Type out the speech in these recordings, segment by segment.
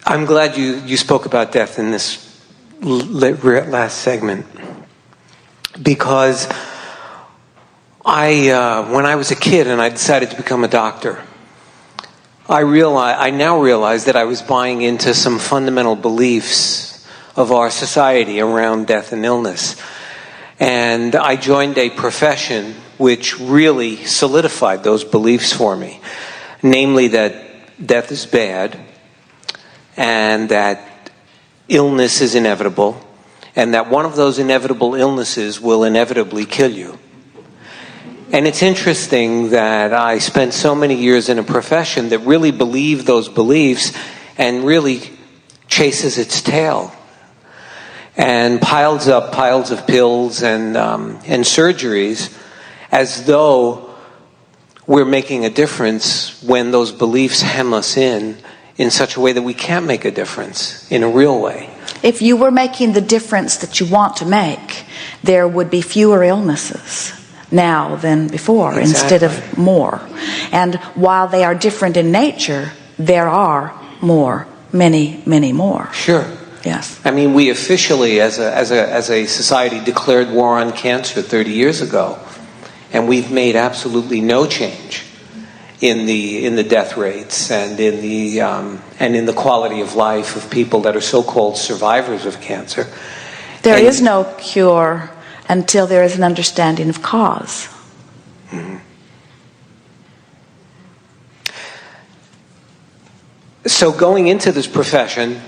I'm glad you spoke about death in this last segment, because when I was a kid and I decided to become a doctor, I now realize that I was buying into some fundamental beliefs of our society around death and illness. And I joined a profession which really solidified those beliefs for me. Namely that death is bad, and that illness is inevitable, and that one of those inevitable illnesses will inevitably kill you. And it's interesting that I spent so many years in a profession that really believed those beliefs and really chases its tail and piles up piles of pills and surgeries as though we're making a difference when those beliefs hem us in such a way that we can't make a difference in a real way. If you were making the difference that you want to make, there would be fewer illnesses now than before, instead of more. And while they are different in nature, there are many more. Sure. Yes. I mean, we officially, as a society, declared war on cancer 30 years ago, and we've made absolutely no change in the death rates and in the quality of life of people that are so-called survivors of cancer. There is no cure until there is an understanding of cause. Mm-hmm. So going into this profession,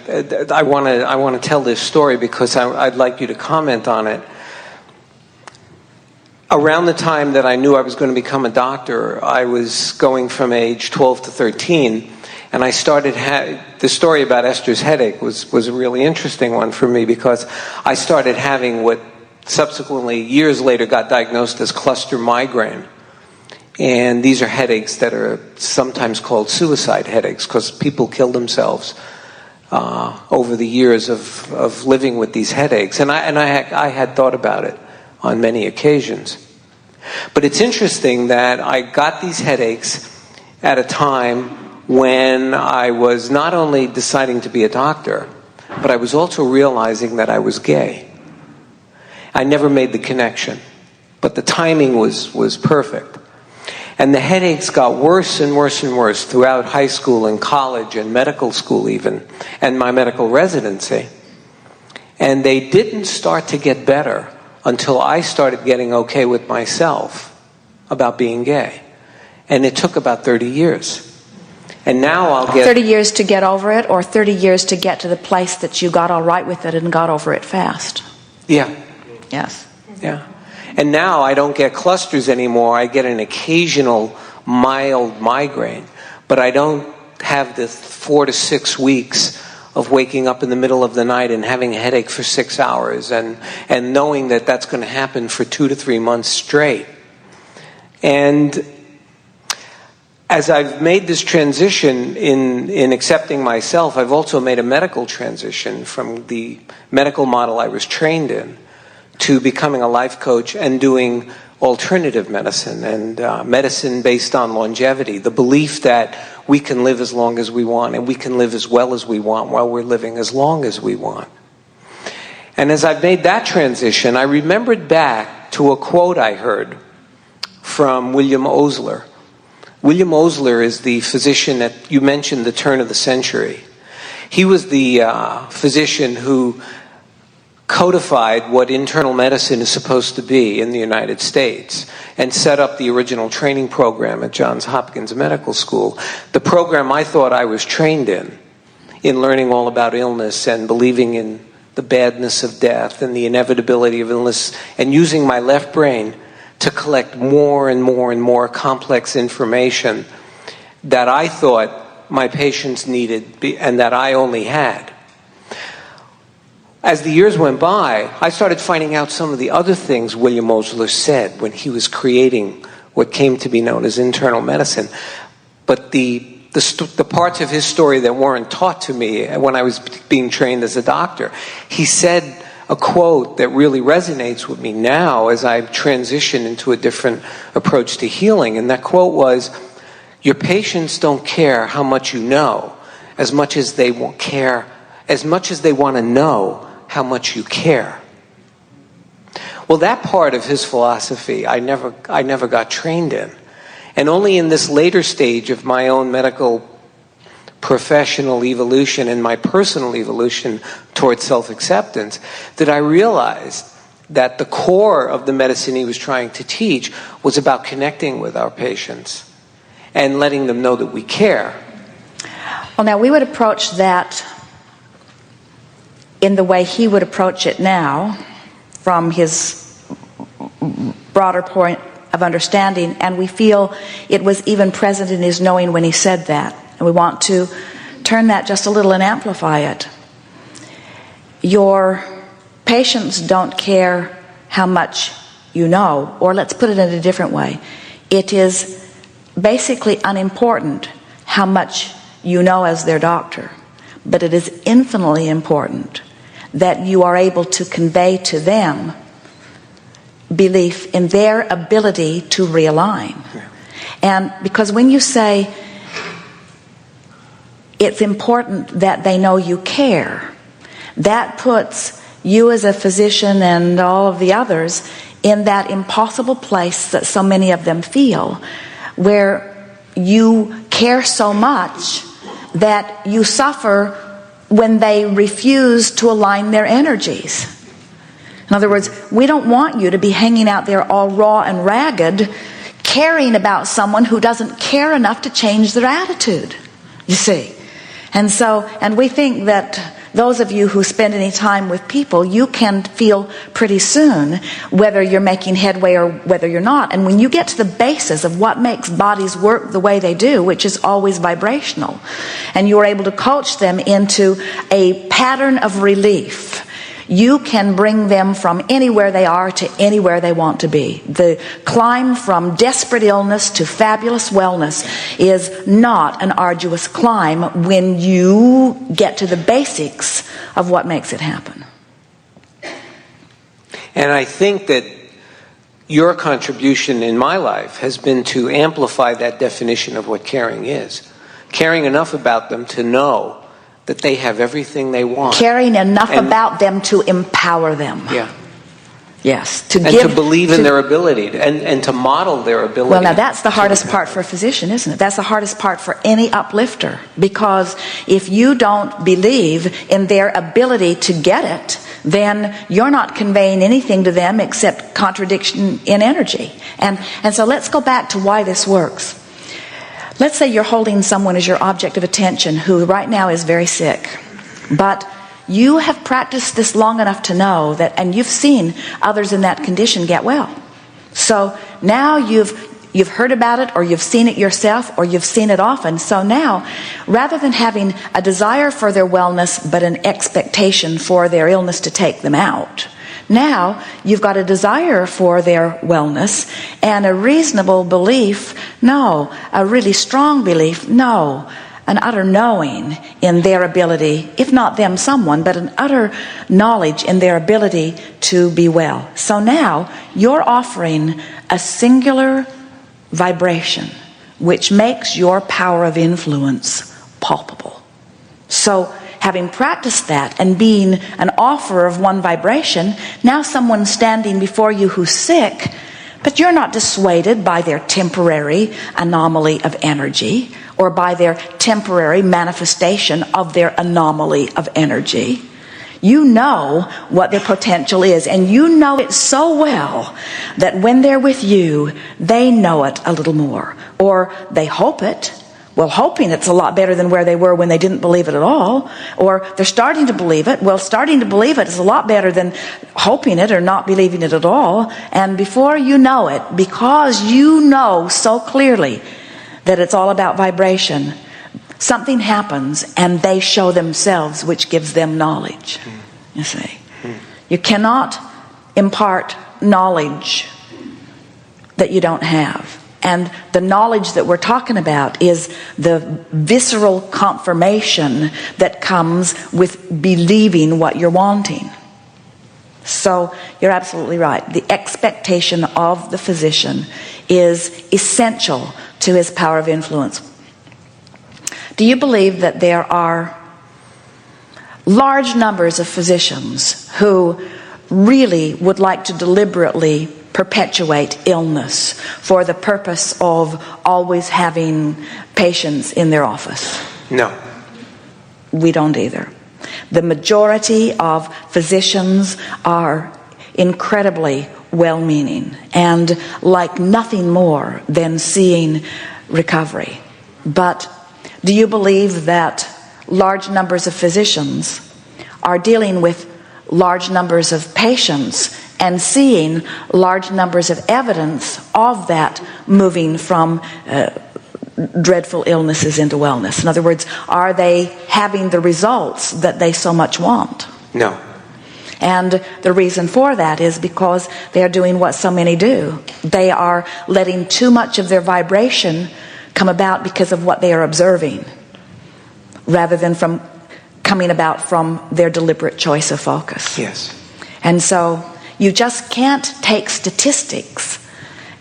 I want to tell this story because I'd like you to comment on it. Around the time that I knew I was going to become a doctor, I was going from age 12 to 13, and I started the story about Esther's headache was a really interesting one for me, because I started having what subsequently, years later, got diagnosed as cluster migraine. And these are headaches that are sometimes called suicide headaches, because people kill themselves over the years of living with these headaches. And I had thought about it on many occasions. But it's interesting that I got these headaches at a time when I was not only deciding to be a doctor, but I was also realizing that I was gay. I never made the connection, but the timing was perfect. And the headaches got worse and worse and worse throughout high school and college and medical school even, and my medical residency. And they didn't start to get better until I started getting okay with myself about being gay. And it took about 30 years. And now I'll get... 30 years to get over it, or 30 years to get to the place that you got all right with it and got over it fast? Yeah. Yes. Yeah. And now I don't get clusters anymore. I get an occasional mild migraine, but I don't have the 4 to 6 weeks of waking up in the middle of the night and having a headache for 6 hours and knowing that that's going to happen for 2 to 3 months straight. And as I've made this transition in accepting myself, I've also made a medical transition from the medical model I was trained in to becoming a life coach and doing alternative medicine and medicine based on longevity, the belief that we can live as long as we want and we can live as well as we want while we're living as long as we want. And as I've made that transition, I remembered back to a quote I heard from William Osler. William Osler is the physician that you mentioned, the turn of the century. He was the physician who codified what internal medicine is supposed to be in the United States and set up the original training program at Johns Hopkins Medical School. The program I thought I was trained in learning all about illness and believing in the badness of death and the inevitability of illness, and using my left brain to collect more and more and more complex information that I thought my patients needed and that I only had. As the years went by, I started finding out some of the other things William Osler said when he was creating what came to be known as internal medicine. But the parts of his story that weren't taught to me when I was being trained as a doctor, he said a quote that really resonates with me now as I've transitioned into a different approach to healing. And that quote was, "Your patients don't care how much you know, as much as they care, as much as they want to know how much you care. Well, that part of his philosophy I never got trained in. And only in this later stage of my own medical professional evolution and my personal evolution towards self-acceptance that I realized that the core of the medicine he was trying to teach was about connecting with our patients and letting them know that we care. Well, now we would approach that in the way he would approach it now, from his broader point of understanding, and we feel it was even present in his knowing when he said that. And we want to turn that just a little and amplify it. Your patients don't care how much you know, or let's put it in a different way. It is basically unimportant how much you know as their doctor, but it is infinitely important that you are able to convey to them belief in their ability to realign. Yeah. And because when you say it's important that they know you care, that puts you as a physician and all of the others in that impossible place that so many of them feel, where you care so much that you suffer when they refuse to align their energies. In other words, we don't want you to be hanging out there all raw and ragged, caring about someone who doesn't care enough to change their attitude, you see. And we think that those of you who spend any time with people, you can feel pretty soon whether you're making headway or whether you're not. And when you get to the basis of what makes bodies work the way they do, which is always vibrational, and you're able to coach them into a pattern of relief, you can bring them from anywhere they are to anywhere they want to be. The climb from desperate illness to fabulous wellness is not an arduous climb when you get to the basics of what makes it happen. And I think that your contribution in my life has been to amplify that definition of what caring is. Caring enough about them to know that they have everything they want. Caring enough about them to empower them. Yeah. Yes. To believe in their ability and to model their ability. Well, now that's the hardest part for a physician, isn't it? That's the hardest part for any uplifter. Because if you don't believe in their ability to get it, then you're not conveying anything to them except contradiction in energy. And so let's go back to why this works. Let's say you're holding someone as your object of attention who right now is very sick, but you have practiced this long enough to know that, and you've seen others in that condition get well. So now you've heard about it, or you've seen it yourself, or you've seen it often. So now, rather than having a desire for their wellness but an expectation for their illness to take them out, now you've got a desire for their wellness and a reasonable belief, no, a really strong belief, no, an utter knowing in their ability, if not them, someone, but an utter knowledge in their ability to be well. So now you're offering a singular vibration which makes your power of influence palpable. So having practiced that and being an offerer of one vibration, now someone's standing before you who's sick, but you're not dissuaded by their temporary anomaly of energy or by their temporary manifestation of their anomaly of energy. You know what their potential is, and you know it so well that when they're with you, they know it a little more, or they hope it. Well, hoping it's a lot better than where they were when they didn't believe it at all. Or they're starting to believe it. Well, starting to believe it is a lot better than hoping it or not believing it at all. And before you know it, because you know so clearly that it's all about vibration, something happens and they show themselves, which gives them knowledge. You see. You cannot impart knowledge that you don't have. And the knowledge that we're talking about is the visceral confirmation that comes with believing what you're wanting. So you're absolutely right. The expectation of the physician is essential to his power of influence. Do you believe that there are large numbers of physicians who really would like to deliberately perpetuate illness for the purpose of always having patients in their office? No. We don't either. The majority of physicians are incredibly well-meaning and like nothing more than seeing recovery. But do you believe that large numbers of physicians are dealing with large numbers of patients and seeing large numbers of evidence of that moving from dreadful illnesses into wellness? In other words, are they having the results that they so much want? No. And the reason for that is because they are doing what so many do. They are letting too much of their vibration come about because of what they are observing, rather than from coming about from their deliberate choice of focus. Yes. And so you just can't take statistics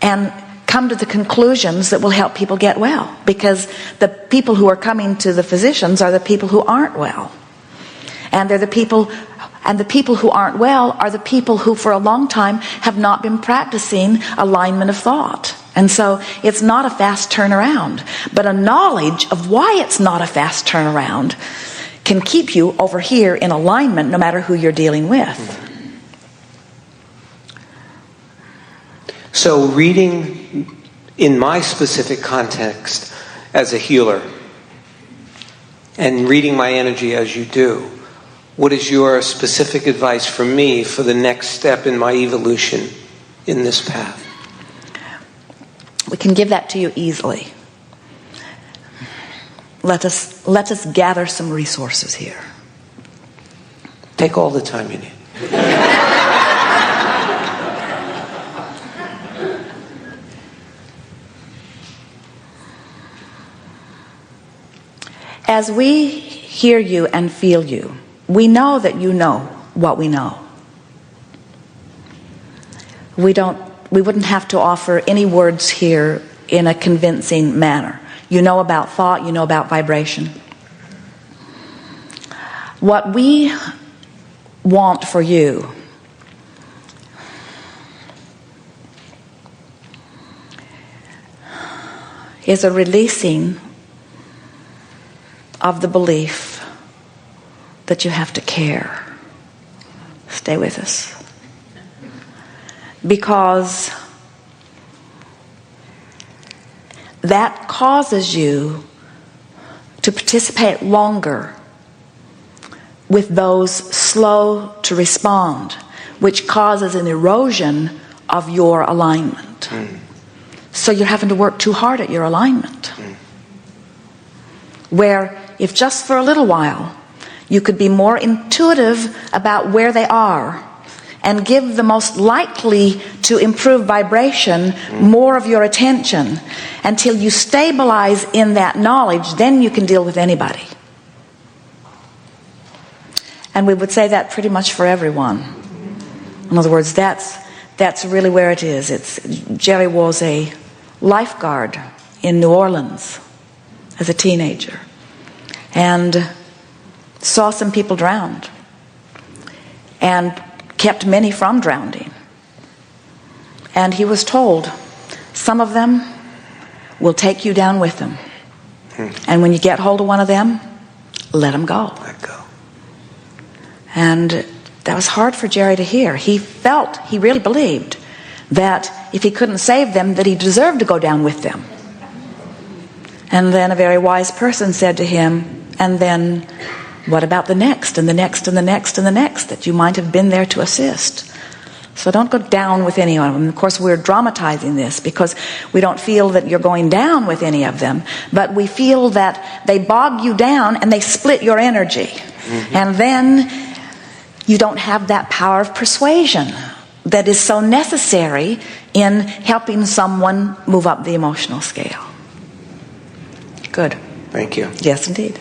and come to the conclusions that will help people get well, because the people who are coming to the physicians are the people who aren't well. And they're the people who aren't well are the people who for a long time have not been practicing alignment of thought. And so it's not a fast turnaround, but a knowledge of why it's not a fast turnaround can keep you over here in alignment no matter who you're dealing with. So reading in my specific context as a healer and reading my energy as you do, what is your specific advice for me for the next step in my evolution in this path? We can give that to you easily. Let us gather some resources here. Take all the time you need. As we hear you and feel you, we know that you know what we know. We wouldn't have to offer any words here in a convincing manner. You know about thought, you know about vibration. What we want for you is a releasing of the belief that you have to care. Stay with us. Because that causes you to participate longer with those slow to respond, which causes an erosion of your alignment. So you're having to work too hard at your alignment. Where if just for a little while you could be more intuitive about where they are and give the most likely to improve vibration more of your attention until you stabilize in that knowledge, then you can deal with anybody. And we would say that pretty much for everyone. In other words, that's really where it is. Jerry was a lifeguard in New Orleans as a teenager and saw some people drowned and kept many from drowning. And he was told, some of them will take you down with them. And when you get hold of one of them, let them go. Let go. And that was hard for Jerry to hear. He really believed that if he couldn't save them, that he deserved to go down with them. And then a very wise person said to him, and then what about the next and the next and the next and the next that you might have been there to assist? So don't go down with any of them. Of course, we're dramatizing this because we don't feel that you're going down with any of them, but we feel that they bog you down and they split your energy. And then you don't have that power of persuasion that is so necessary in helping someone move up the emotional scale. Good. Thank you. Yes, indeed.